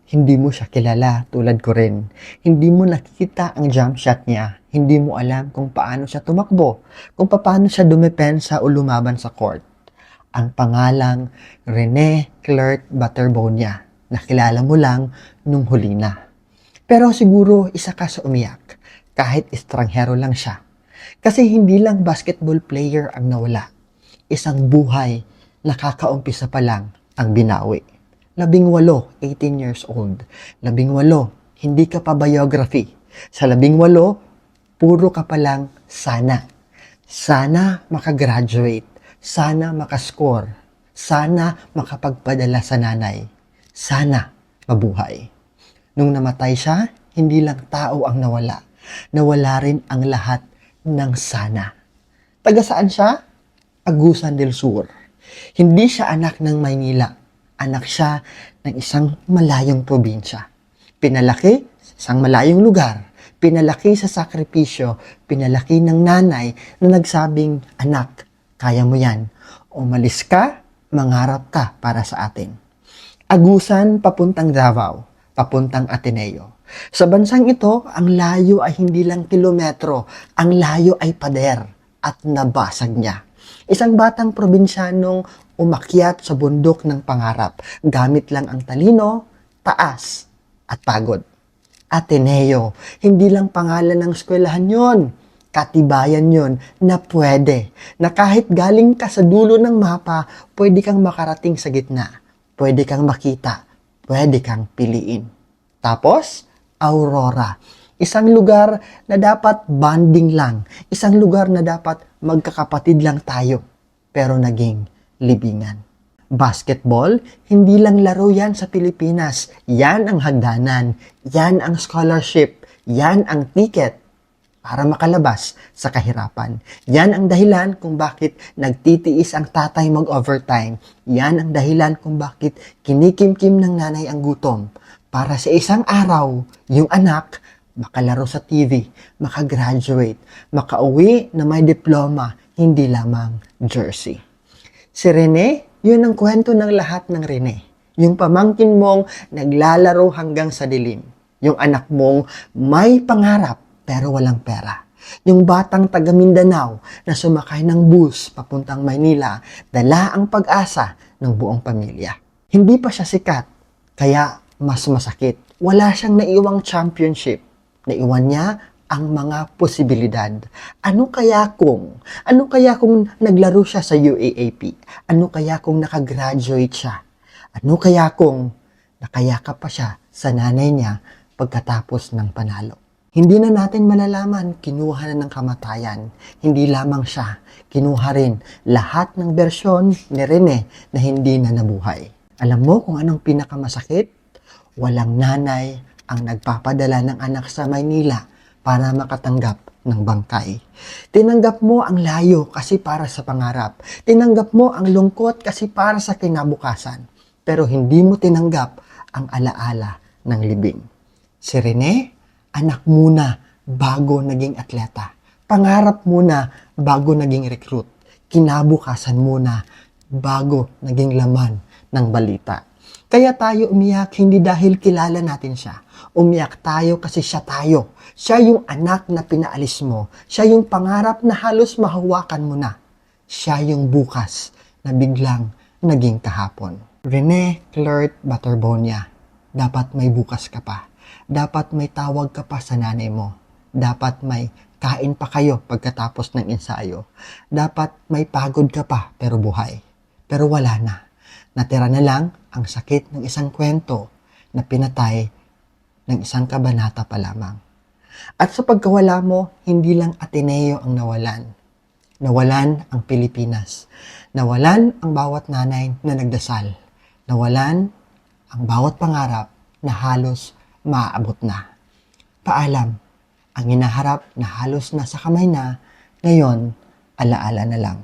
Hindi mo siya kilala, tulad ko rin. Hindi mo nakikita ang jump shot niya. Hindi mo alam kung paano siya tumakbo, kung paano siya dumepensa o lumaban sa court. Ang pangalang Rene Claire Batterbonia. Nakilala mo lang nung huli na. Pero siguro isa ka sa umiyak, kahit estranghero lang siya. Kasi hindi lang basketball player ang nawala. Isang buhay, nakakaumpisa pa lang ang binawi. 18, 18 years old. 18, hindi ka pa biography. Sa 18, puro ka pa lang sana. Sana makagraduate. Sana makascore. Sana makapagpadala sa nanay. Sana mabuhay. Nung namatay siya, hindi lang tao ang nawala. Nawala rin ang lahat ng sana. Taga saan siya? Agusan del Sur. Hindi siya anak ng Maynila. Anak siya ng isang malayong probinsya. Pinalaki sa isang malayong lugar. Pinalaki sa sakripisyo. Pinalaki ng nanay na nagsabing, anak, kaya mo yan. Umalis ka, mangarap ka para sa atin. Agusan papuntang Davao, papuntang Ateneo. Sa bansang ito, ang layo ay hindi lang kilometro. Ang layo ay pader at nabasag niya. Isang batang probinsyanong umakyat sa bundok ng pangarap. Gamit lang ang talino, taas, at pagod. Ateneo, hindi lang pangalan ng eskwelahan yon. Katibayan yon na pwede. Na kahit galing ka sa dulo ng mapa, pwede kang makarating sa gitna. Pwede kang makita. Pwede kang piliin. Tapos, Aurora. Isang lugar na dapat bonding lang. Isang lugar na dapat magkakapatid lang tayo. Pero naging libingan. Basketball, hindi lang laro yan sa Pilipinas. Yan ang hagdanan. Yan ang scholarship. Yan ang ticket para makalabas sa kahirapan. Yan ang dahilan kung bakit nagtitiis ang tatay mag-overtime. Yan ang dahilan kung bakit kinikimkim ng nanay ang gutom. Para sa isang araw, yung anak makalaro sa TV, makagraduate, makauwi na may diploma, hindi lamang jersey. Si Rene, yun ang kwento ng lahat ng Rene. Yung pamangkin mong naglalaro hanggang sa dilim. Yung anak mong may pangarap pero walang pera. Yung batang taga Mindanao na sumakay ng bus papuntang Maynila, dala ang pag-asa ng buong pamilya. Hindi pa siya sikat, kaya mas masakit. Wala siyang naiwang championship. Naiwan niya ang mga posibilidad. Ano kaya kung naglaro siya sa UAAP? Ano kaya kung nakagraduate siya? Ano kaya kung nakayakap pa siya sa nanay niya pagkatapos ng panalo? Hindi na natin malalaman, kinuha na ng kamatayan. Hindi lamang siya, kinuha rin lahat ng bersyon ni Rene na hindi na nabuhay. Alam mo kung anong pinakamasakit? Walang nanay ang nagpapadala ng anak sa Maynila para makatanggap ng bangkay. Tinanggap mo ang layo kasi para sa pangarap. Tinanggap mo ang lungkot kasi para sa kinabukasan. Pero hindi mo tinanggap ang alaala ng libing. Si Rene, anak muna bago naging atleta. Pangarap muna bago naging recruit. Kinabukasan muna bago naging laman ng balita. Kaya tayo umiyak hindi dahil kilala natin siya. Umiyak tayo kasi siya tayo. Siya yung anak na pinaalis mo. Siya yung pangarap na halos mahawakan mo na. Siya yung bukas na biglang naging kahapon. Rene Claire Batterbonia, dapat may bukas ka pa. Dapat may tawag ka pa sa nanay mo. Dapat may kain pa kayo pagkatapos ng ensayo. Dapat may pagod ka pa pero buhay. Pero wala na. Natira na lang ang sakit ng isang kwento na pinatay ng isang kabanata pa lamang. At sa pagkawala mo, hindi lang Ateneo ang nawalan. Nawalan ang Pilipinas. Nawalan ang bawat nanay na nagdasal. Nawalan ang bawat pangarap na halos maaabot na. Paalam, ang hinaharap na halos nasa kamay na, ngayon, alaala na lang.